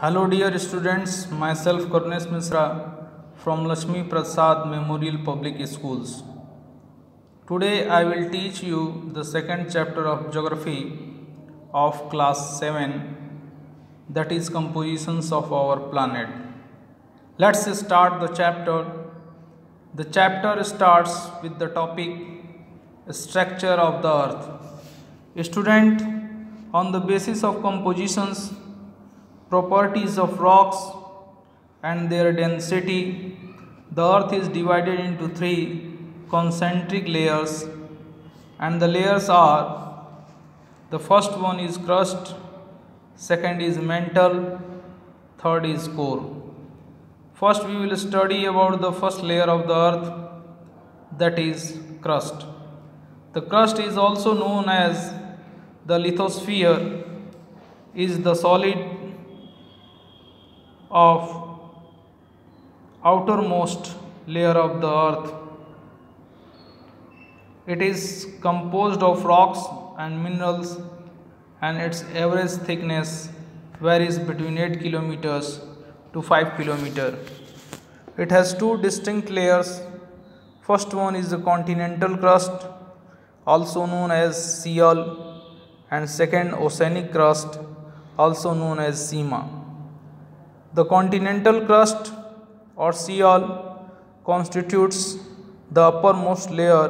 Hello dear students, myself Karnesh Misra from Lakshmi Prasad Memorial Public Schools. Today I will teach you the second chapter of Geography of class 7, that is compositions of our planet. Let's start the chapter. The chapter starts with the topic structure of the earth. Student, on the basis of compositions, properties of rocks and their density, the earth is divided into three concentric layers, and the layers are: the first one is crust, second is mantle, third is core. First we will study about the first layer of the earth, that is crust. The crust is also known as the lithosphere, is the solid of outermost layer of the earth. It is composed of rocks and minerals, and its average thickness varies between 8 kilometers to 5 kilometers. It has two distinct layers. First one is the continental crust, also known as Seol, and second oceanic crust, also known as Sima. The continental crust or Seol constitutes the uppermost layer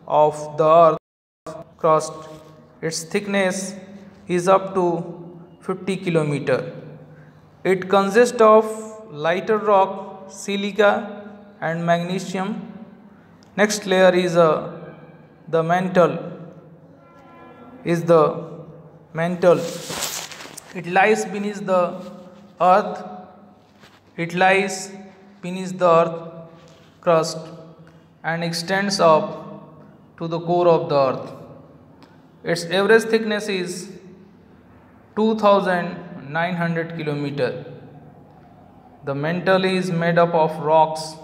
of the earth crust. Its thickness is up to 50 km. It consists of lighter rock, silica and magnesium. Next layer is the mantle. It lies beneath the earth. It lies beneath the earth crust and extends up to the core of the earth. Its average thickness is 2900 km. The mantle is made up of rocks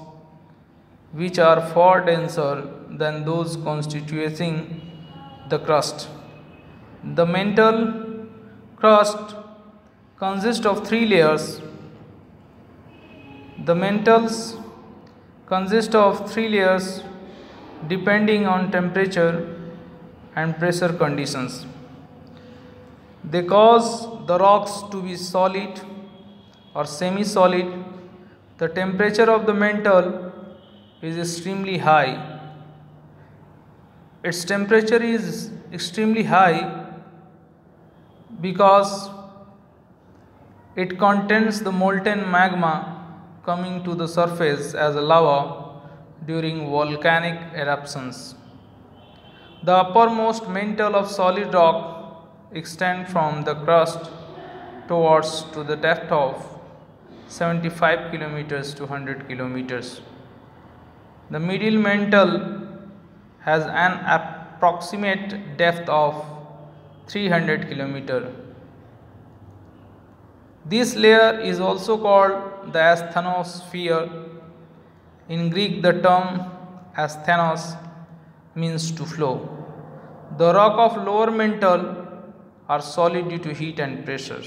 which are far denser than those constituting the crust. The mantle crust consists of three layers. The mantles consist of three layers depending on temperature and pressure conditions. They cause the rocks to be solid or semi-solid. The temperature of the mantle is extremely high. Its temperature is extremely high because it contains the molten magma coming to the surface as a lava during volcanic eruptions. The uppermost mantle of solid rock extends from the crust towards to the depth of 75 kilometers to 100 kilometers. The middle mantle has an approximate depth of 300 kilometers. This layer is also called the asthenosphere. In Greek, the term asthenos means to flow. The rock of lower mantle are solid due to heat and pressure.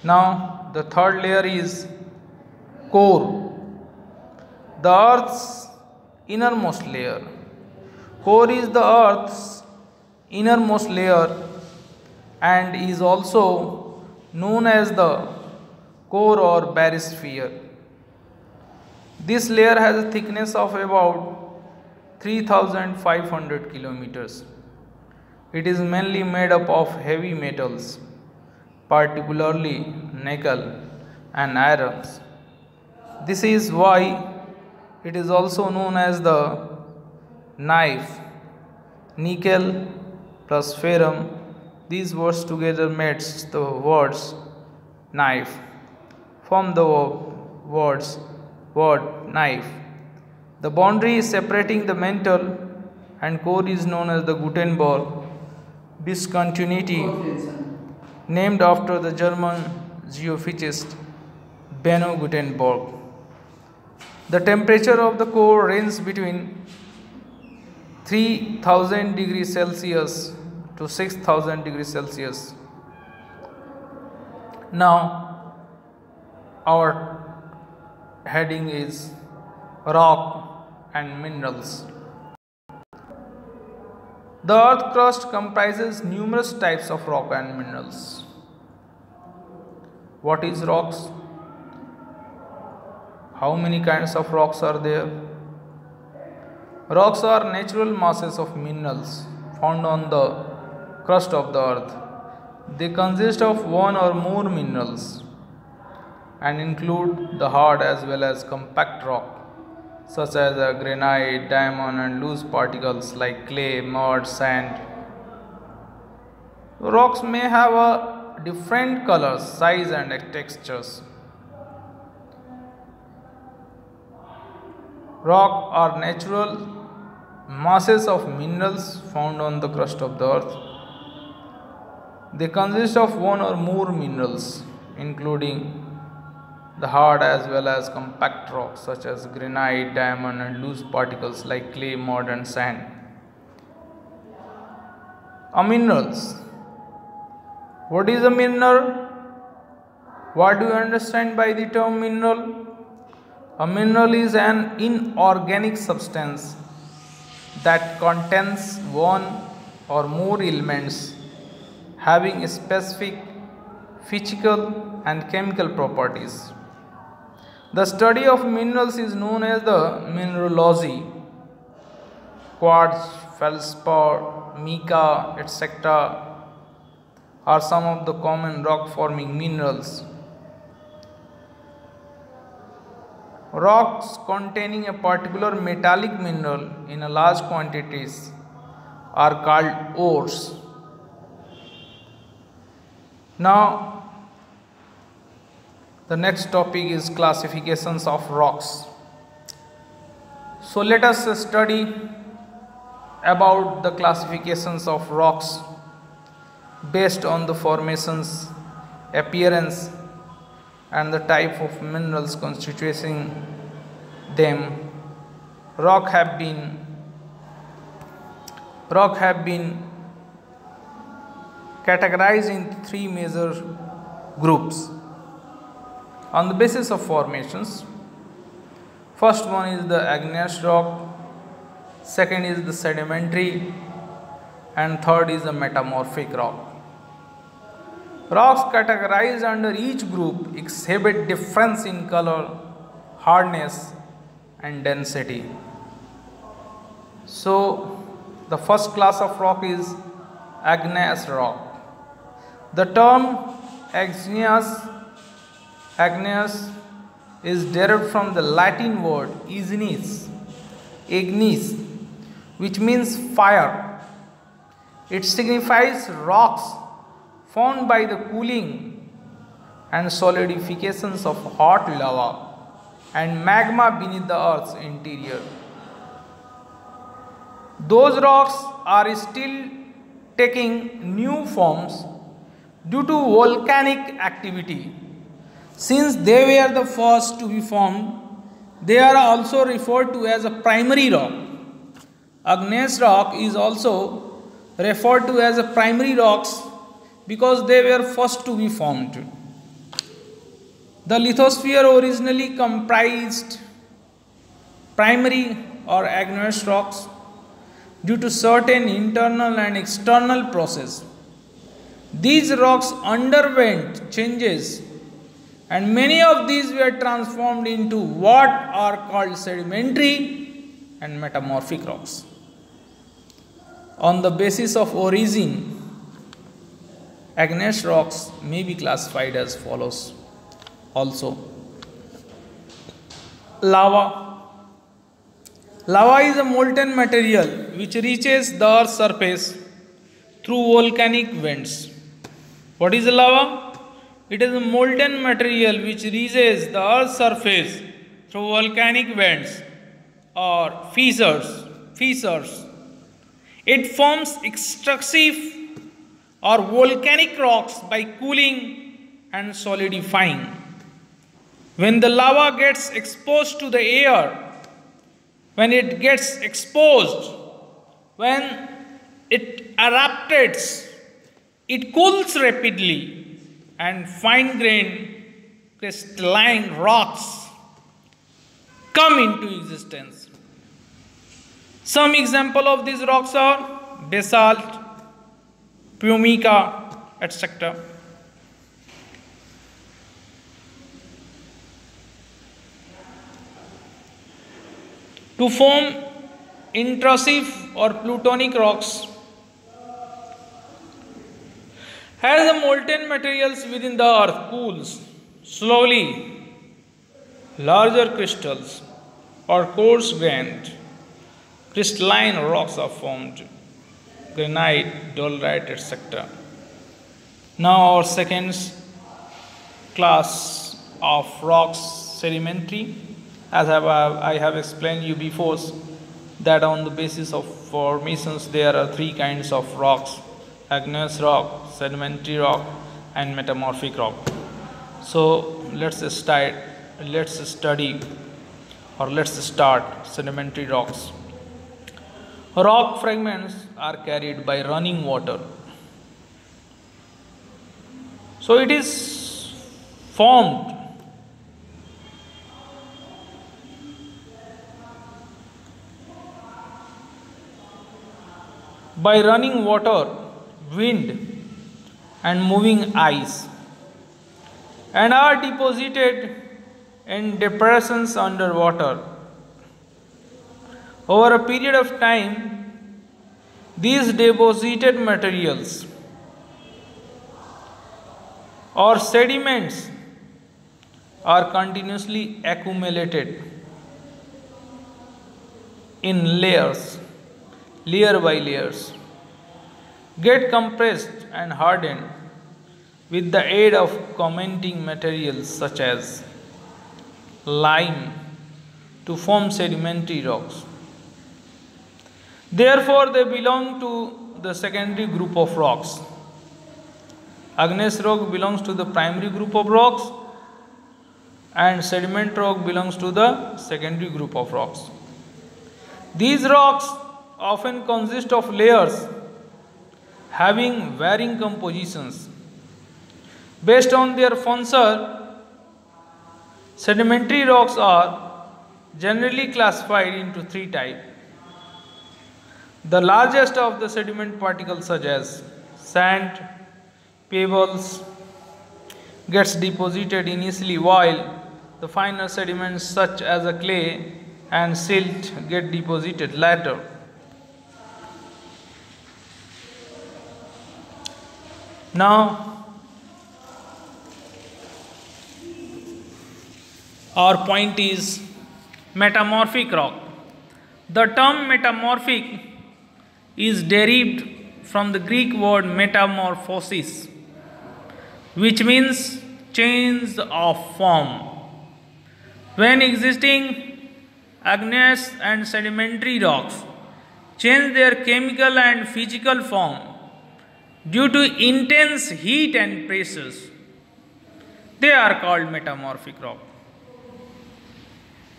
Now, the third layer is core, the earth's innermost layer. Core is the earth's innermost layer and is also known as the core or barysphere. This layer has a thickness of about 3500 kilometers. It is mainly made up of heavy metals, particularly nickel and iron. This is why it is also known as the knife. Nickel plus ferrum, these words together makes the words knife, form the word knife. The boundary separating the mantle and core is known as the Gutenberg discontinuity, named after the German geophysicist Benno Gutenberg. The temperature of the core ranges between 3000 degrees Celsius to 6000 degrees Celsius. Now, our heading is rock and minerals. The earth crust comprises numerous types of rock and minerals. What is rocks? How many kinds of rocks are there? Rocks are natural masses of minerals found on the crust of the earth. They consist of one or more minerals and include the hard as well as compact rock such as granite, diamond and loose particles like clay, mud, sand. Rocks may have a different colors, size and textures. Rock are natural masses of minerals found on the crust of the earth. They consist of one or more minerals, including the hard as well as compact rocks such as granite, diamond and loose particles like clay, mud and sand. Minerals. What is a mineral? What do you understand by the term mineral? A mineral is an inorganic substance that contains one or more elements having specific physical and chemical properties. The study of minerals is known as the mineralogy. Quartz, feldspar, mica, etc. are some of the common rock forming minerals. Rocks containing a particular metallic mineral in a large quantities are called ores. Now, the next topic is classifications of rocks. So, let us study about the classifications of rocks based on the formations, appearance and the type of minerals constituting them. Rock have been categorized in three major groups on the basis of formations. First one is the igneous rock, second is the sedimentary and third is the metamorphic rock. Rocks categorized under each group exhibit difference in color, hardness and density. So, the first class of rock is igneous rock. The term igneous is derived from the Latin word ignis, which means fire. It signifies rocks formed by the cooling and solidifications of hot lava and magma beneath the earth's interior. Those rocks are still taking new forms due to volcanic activity. Since they were the first to be formed, they are also referred to as a primary rock. Igneous rock is also referred to as a primary rocks because they were first to be formed. The lithosphere originally comprised primary or igneous rocks. Due to certain internal and external process, these rocks underwent changes and many of these were transformed into what are called sedimentary and metamorphic rocks. On the basis of origin, igneous rocks may be classified as follows also. Lava. Lava is a molten material which reaches the earth's surface through volcanic vents. What is lava? It is a molten material which reaches the earth's surface through volcanic vents or fissures. It forms extrusive or volcanic rocks by cooling and solidifying. When the lava gets exposed to the air, when it erupts, it cools rapidly and fine-grained crystalline rocks come into existence. Some example of these rocks are basalt, pumice, etc. To form intrusive or plutonic rocks, as the molten materials within the earth cools slowly, larger crystals or coarse-grained crystalline rocks are formed, granite, dolerite, etc. Now our second class of rocks, sedimentary. As I have explained you before, that on the basis of formations there are three kinds of rocks: igneous rock, sedimentary rock, and metamorphic rock. So let's start sedimentary rocks. Rock fragments are carried by running water. So it is formed by running water, wind, and moving ice, and are deposited in depressions underwater. Over a period of time, these deposited materials or sediments are continuously accumulated in layers, layer by layers, get compressed and hardened with the aid of commenting materials such as lime to form sedimentary rocks. Therefore, they belong to the secondary group of rocks. Igneous rock belongs to the primary group of rocks, and sediment rock belongs to the secondary group of rocks. These rocks often consist of layers having varying compositions. Based on their function, sedimentary rocks are generally classified into three types. The largest of the sediment particles such as sand, pebbles gets deposited initially, while the finer sediments such as a clay and silt get deposited later. Now our point is metamorphic rock. The term metamorphic is derived from the Greek word metamorphosis, which means change of form. When existing igneous and sedimentary rocks change their chemical and physical form due to intense heat and pressures, they are called metamorphic rock.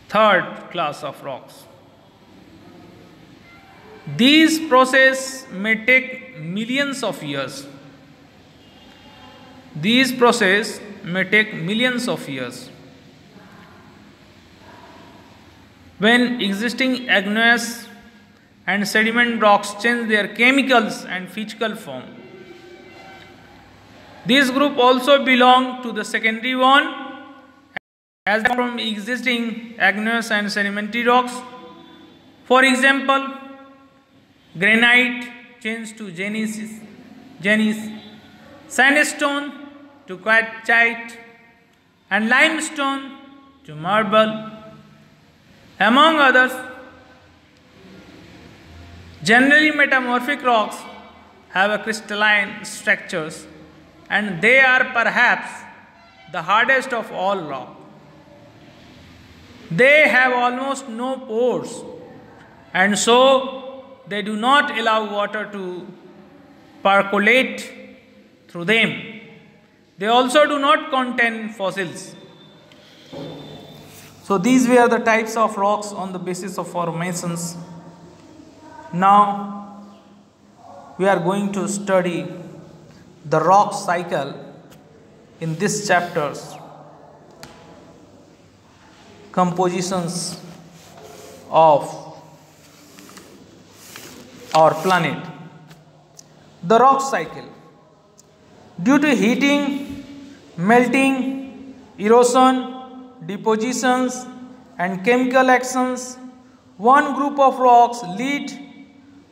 Third class of rocks. These processes may take millions of years. These processes may take millions of years. When existing igneous and sediment rocks change their chemicals and physical form. This group also belong to the secondary one, as from existing igneous and sedimentary rocks. For example, granite changed to gneiss, sandstone to quartzite, and limestone to marble, among others. Generally, metamorphic rocks have a crystalline structures, and they are perhaps the hardest of all rock. They have almost no pores, and so they do not allow water to percolate through them. They also do not contain fossils. So these were the types of rocks on the basis of formations. Now we are going to study the rock cycle in this chapter's compositions of our planet. The rock cycle. Due to heating, melting, erosion, depositions and chemical actions, one group of rocks lead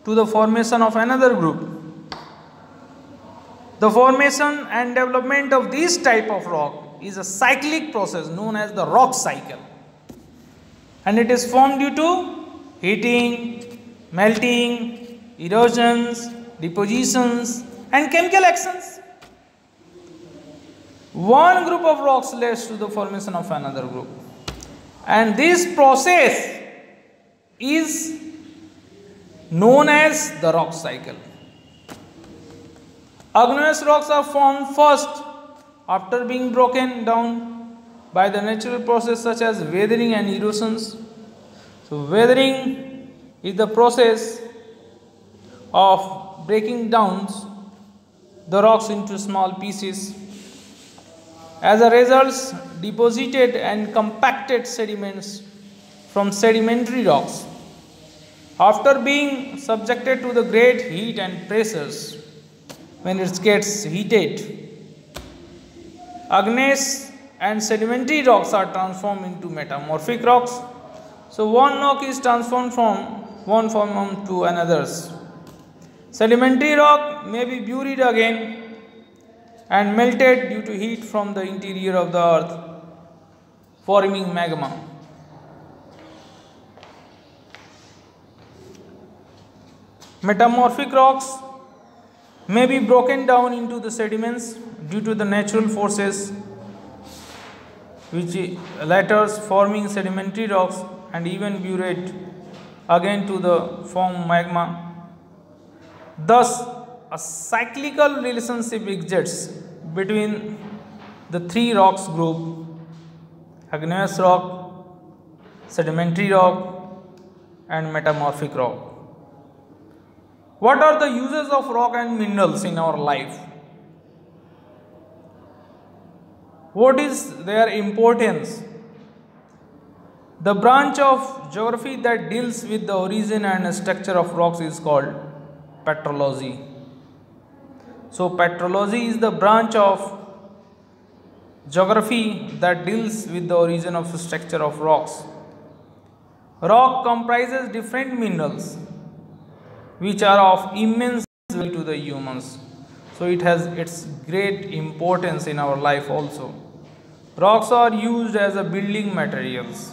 to the formation of another group. The formation and development of this type of rock is a cyclic process known as the rock cycle, and it is formed due to heating, melting, erosions, depositions and chemical actions. One group of rocks leads to the formation of another group, and this process is known as the rock cycle. Igneous rocks are formed first after being broken down by the natural process such as weathering and erosions. So weathering is the process of breaking down the rocks into small pieces. As a result, deposited and compacted sediments from sedimentary rocks. After being subjected to the great heat and pressures, when it gets heated, igneous and sedimentary rocks are transformed into metamorphic rocks. So one rock is transformed from one form to another. Sedimentary rock may be buried again and melted due to heat from the interior of the earth, forming magma. Metamorphic rocks may be broken down into the sediments due to the natural forces which later forming sedimentary rocks and even buried again to the form magma. Thus, a cyclical relationship exists between the three rocks group: igneous rock, sedimentary rock and metamorphic rock. What are the uses of rock and minerals in our life? What is their importance? The branch of geography that deals with the origin and structure of rocks is called petrology. So petrology is the branch of geography that deals with the origin of the structure of rocks. Rock comprises different minerals which are of immense value to the humans. So it has its great importance in our life also. Rocks are used as a building materials.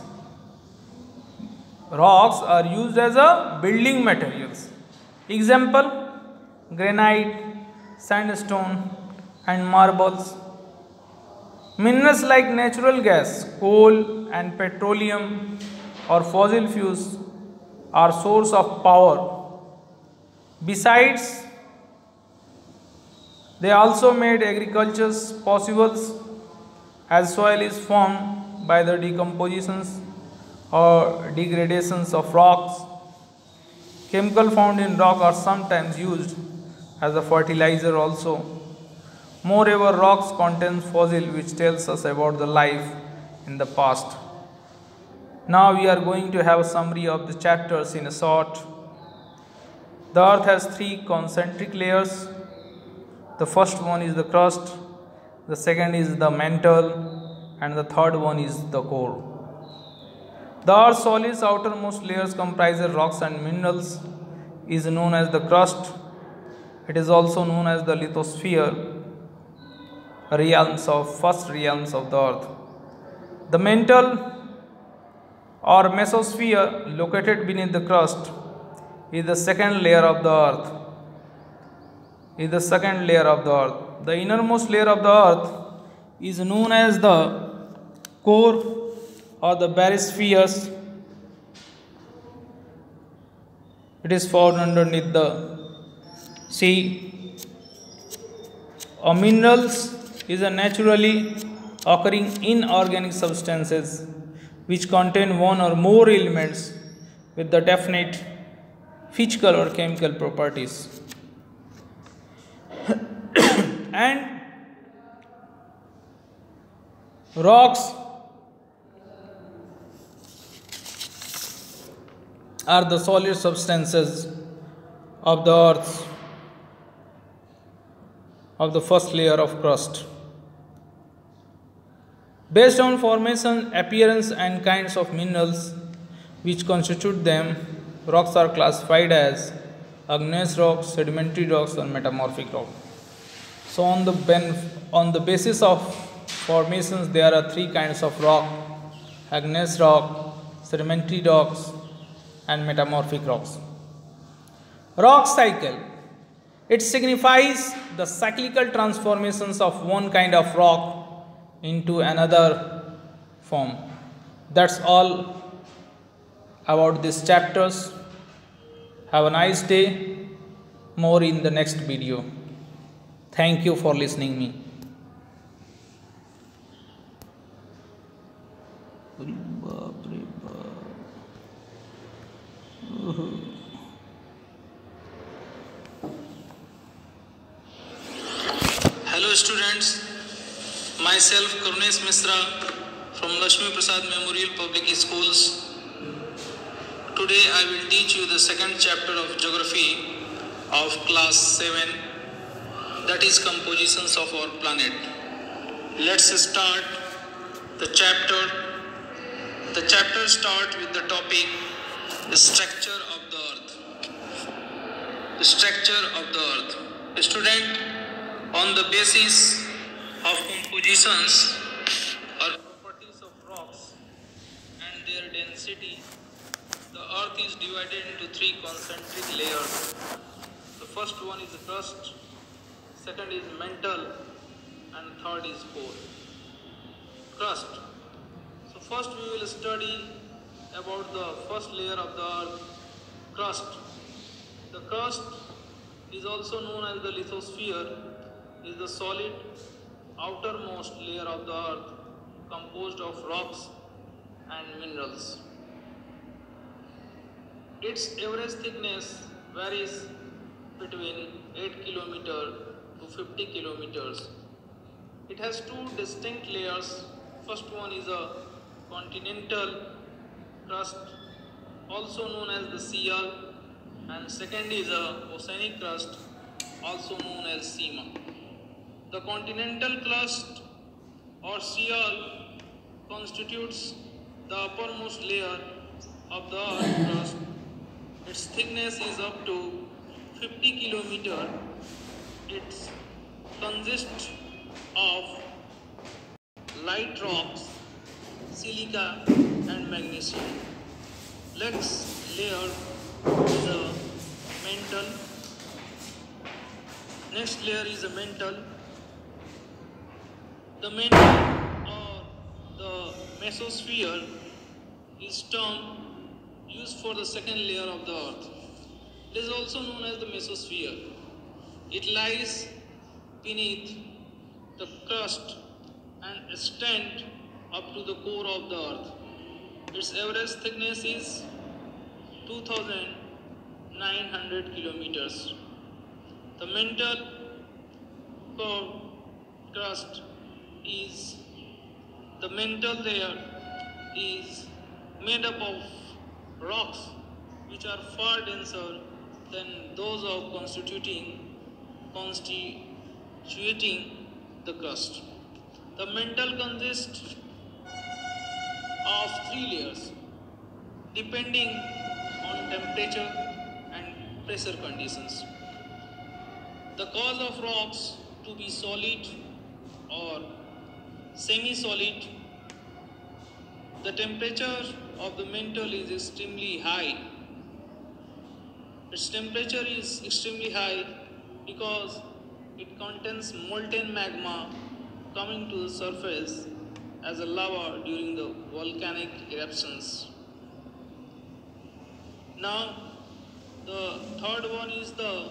Rocks are used as a building materials. Example: granite, sandstone and marbles. Minerals like natural gas, coal and petroleum or fossil fuels are source of power. Besides, they also made agriculture possible, as soil is formed by the decompositions or degradations of rocks. Chemicals found in rock are sometimes used as a fertilizer also. Moreover, rocks contain fossil which tells us about the life in the past. Now we are going to have a summary of the chapters in a short. The earth has three concentric layers. The first one is the crust, the second is the mantle, and the third one is the core. The earth's solid outermost layers comprises rocks and minerals is known as the crust. It is also known as the lithosphere, first realms of the earth. The mantle or mesosphere located beneath the crust is the second layer of the earth. The innermost layer of the earth is known as the core or the barosphere. It is found underneath the sea. Minerals is a naturally occurring inorganic substances which contain one or more elements with the definite physical or chemical properties. And Rocks are the solid substances of the earth of the first layer of crust. Based on formation, appearance and kinds of minerals which constitute them, rocks are classified as igneous rocks, sedimentary rocks and metamorphic rocks. So on the basis of formations there are three kinds of rock: igneous rock, sedimentary rocks and metamorphic rocks. Rock cycle, it signifies the cyclical transformations of one kind of rock into another form. That's all about these chapters. Have a nice day. More in the next video. Thank you for listening me. Hello students, myself Karunesh Misra from Lakshmi Prasad Memorial Public Schools. Today I will teach you the second chapter of Geography of class 7, that is compositions of our planet. Let's start the chapter. The chapter starts with the topic the structure of the earth. The structure of the earth. Student, on the basis of compositions or properties of rocks and their density, the earth is divided into three concentric layers. The first one is the crust, second is mantle, and third is core. Crust. So first we will study about the first layer of the earth, crust. The crust is also known as the lithosphere, is the solid outermost layer of the earth composed of rocks and minerals. Its average thickness varies between 8 km to 50 kilometers. It has two distinct layers. First one is a continental crust, also known as the Seal, and second is a oceanic crust, also known as Seema. The continental crust or Seal constitutes the uppermost layer of the earth crust. Its thickness is up to 50 km. It consists of light rocks, silica and magnesium. Next layer is a mantle. Next layer is a mantle. The mantle or the mesosphere is term used for the second layer of the earth. It is also known as the mesosphere. It lies beneath the crust and extends up to the core of the earth. Its average thickness is 2,900 kilometers. The mantle core crust is the mantle layer is made up of rocks which are far denser than those of constituting the crust. The mantle consists of three layers depending on temperature and pressure conditions. The cause of rocks to be solid or semi-solid, the temperature of the mantle is extremely high. Its temperature is extremely high because it contains molten magma coming to the surface as a lava during the volcanic eruptions. Now, the third one is the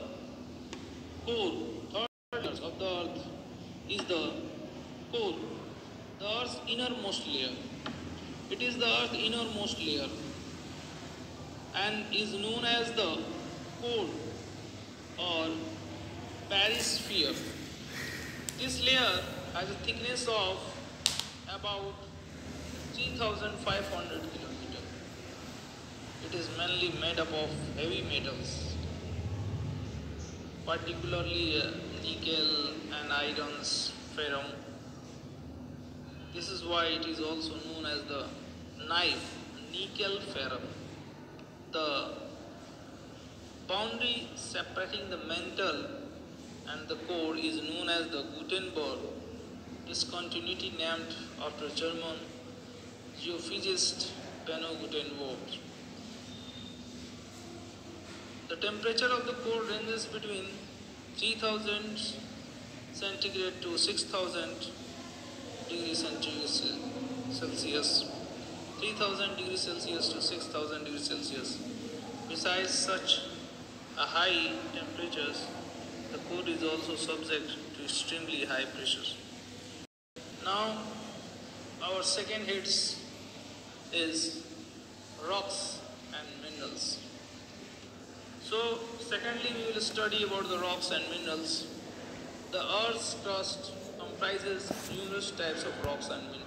core. Third layer of the earth is the core, the earth's innermost layer. It is the earth's innermost layer and is known as the core or perisphere. This layer has a thickness of about 3,500 kilometers. It is mainly made up of heavy metals, particularly nickel and iron's ferrum. This is why it is also known as the knife, nickel ferrum. The boundary separating the mantle and the core is known as the Gutenberg discontinuity, named after German geophysicist Benno Gutenberg. The temperature of the core ranges between 3000 centigrade to 6000 degrees Celsius. 3000 degrees Celsius to 6000 degrees Celsius. Besides such a high temperatures, the core is also subject to extremely high pressures. Now, our second hits is rocks and minerals. So, secondly, we will study about the rocks and minerals. The Earth's crust comprises numerous types of rocks and minerals.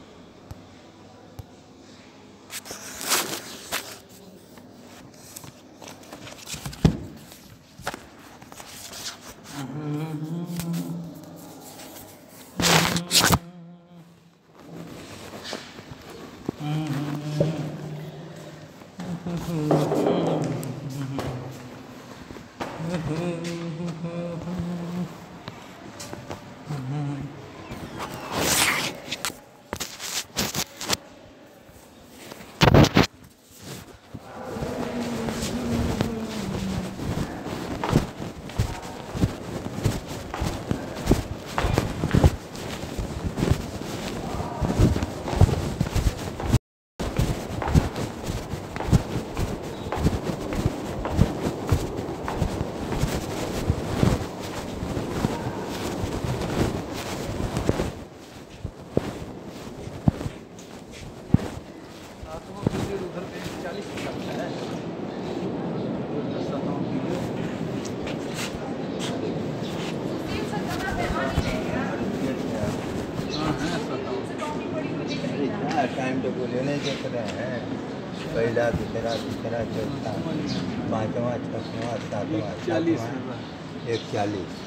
Time तो बोले नहीं देख रहे हैं, पहला दूसरा तीसरा चौथा पाँचवा छठवां सातवां 140